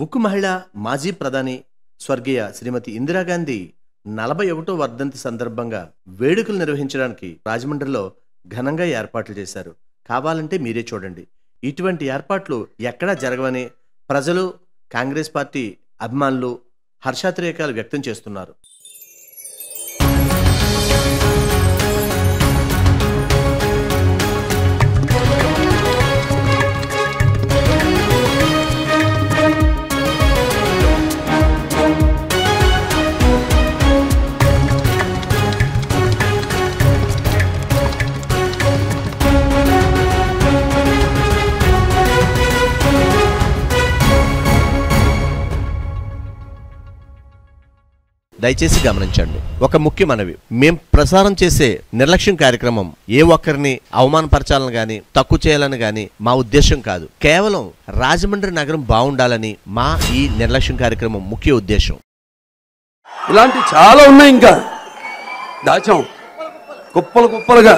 ఉక్కు మహిళ మాజీ ప్రధాని స్వర్గీయ శ్రీమతి ఇందిరాగాంధీ 41వ వర్ధంతి సందర్భంగా వేడుకలు నిర్వహించడానికి రాజమండ్రిలో ఘనంగా ఏర్పాట్లు చేశారు. కావాలంటే మీరే చూడండి. ఇటువంటి ఏర్పాట్లు ఎక్కడా జరగవని ప్రజలు, కాంగ్రెస్ పార్టీ అభిమానులు హర్షాతిరేకాలు వ్యక్తం చేస్తున్నారు. దయచేసి గమనించండి. ఒక ముఖ్య మనవి, మేం ప్రసారం చేసే నిర్లక్ష్యం కార్యక్రమం ఏ ఒక్కరిని అవమానపరచాలని గాని తక్కువ చేయాలని గాని మా ఉద్దేశం కాదు. కేవలం రాజమండ్రి నగరం బాగుండాలని మా ఈ నిర్లక్ష్యం కార్యక్రమం ముఖ్య ఉద్దేశం. ఇలాంటి చాలా ఉన్నాయి, ఇంకా దాచాం కుప్పలు కుప్పలుగా.